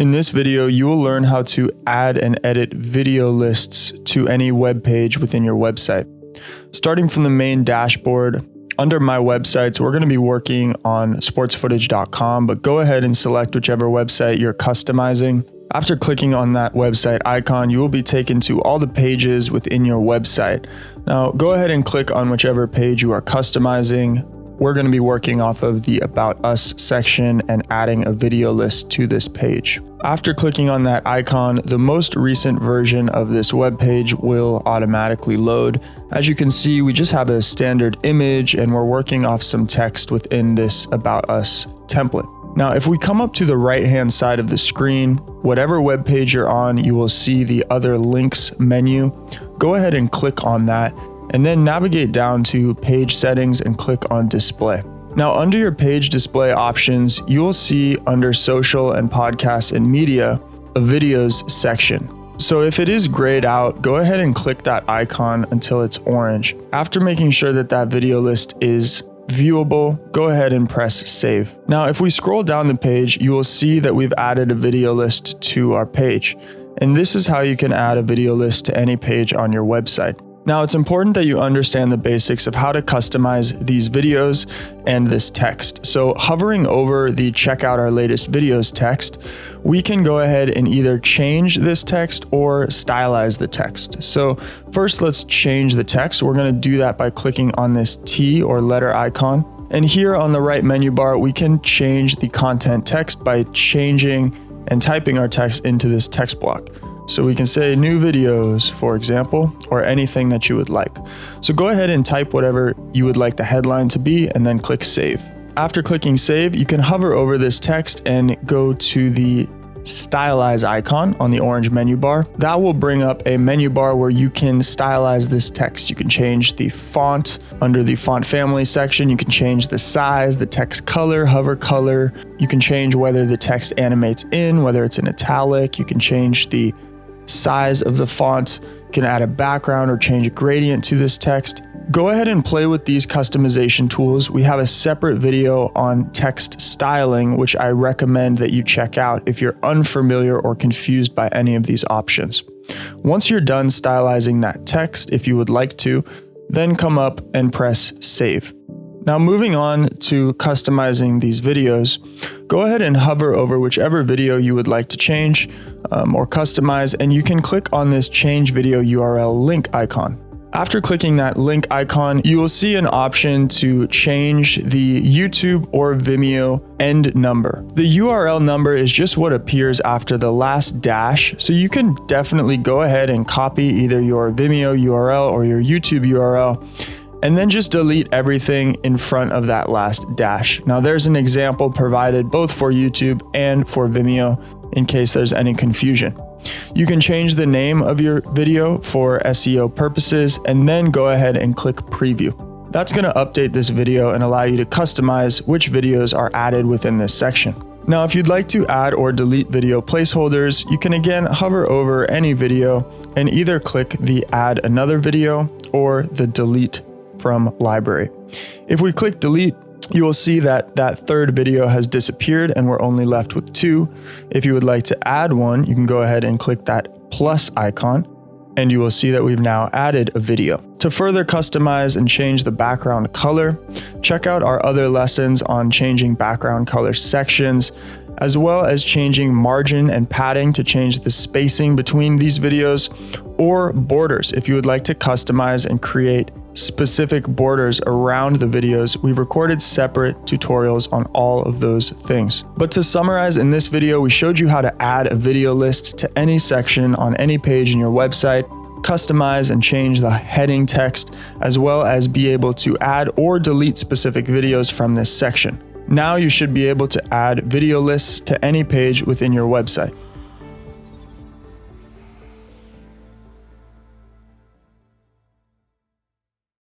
In this video, you will learn how to add and edit video lists to any web page within your website. Starting from the main dashboard, under My Websites, we're going to be working on sportsfootage.com, but go ahead and select whichever website you're customizing. After clicking on that website icon, you will be taken to all the pages within your website. Now, go ahead and click on whichever page you are customizing. We're going to be working off of the About Us section and adding a video list to this page. After clicking on that icon, the most recent version of this web page will automatically load. As you can see, we just have a standard image and we're working off some text within this About Us template. Now, if we come up to the right-hand side of the screen, whatever web page you're on, you will see the Other Links menu. Go ahead and click on that, and then navigate down to Page Settings and click on Display. Now, under your page display options, you will see under Social and Podcasts and Media, a Videos section. So if it is grayed out, go ahead and click that icon until it's orange. After making sure that that video list is viewable, go ahead and press Save. Now, if we scroll down the page, you will see that we've added a video list to our page. And this is how you can add a video list to any page on your website. Now, it's important that you understand the basics of how to customize these videos and this text. So hovering over the Check Out Our Latest Videos text, we can go ahead and either change this text or stylize the text. So first, let's change the text. We're going to do that by clicking on this T or letter icon. And here on the right menu bar, we can change the content text by changing and typing our text into this text block. So we can say new videos, for example, or anything that you would like. So go ahead and type whatever you would like the headline to be and then click Save. After clicking Save, you can hover over this text and go to the Stylize icon on the orange menu bar. That will bring up a menu bar where you can stylize this text. You can change the font under the font family section. You can change the size, the text color, hover color. You can change whether the text animates in, whether it's in italic. You can change the size of the font. You can add a background or change a gradient to this text. Go ahead and play with these customization tools. We have a separate video on text styling, which I recommend that you check out if you're unfamiliar or confused by any of these options. Once you're done stylizing that text, if you would like to, then come up and press Save. Now, moving on to customizing these videos, go ahead and hover over whichever video you would like to change or customize, and you can click on this Change Video URL link icon. After clicking that link icon, you will see an option to change the YouTube or Vimeo end number. The URL number is just what appears after the last dash, so you can definitely go ahead and copy either your Vimeo URL or your YouTube URL, and then just delete everything in front of that last dash. Now, there's an example provided both for YouTube and for Vimeo in case there's any confusion. You can change the name of your video for SEO purposes and then go ahead and click Preview. That's going to update this video and allow you to customize which videos are added within this section. Now, if you'd like to add or delete video placeholders, you can again hover over any video and either click the Add Another Video or the Delete from Library. If we click Delete, you will see that that third video has disappeared and we're only left with two. If you would like to add one, you can go ahead and click that plus icon and you will see that we've now added a video. To further customize and change the background color, check out our other lessons on changing background color sections, as well as changing margin and padding to change the spacing between these videos, or borders if you would like to customize and create specific borders around the videos. We've recorded separate tutorials on all of those things. But to summarize, in this video, we showed you how to add a video list to any section on any page in your website, customize and change the heading text, as well as be able to add or delete specific videos from this section. Now you should be able to add video lists to any page within your website.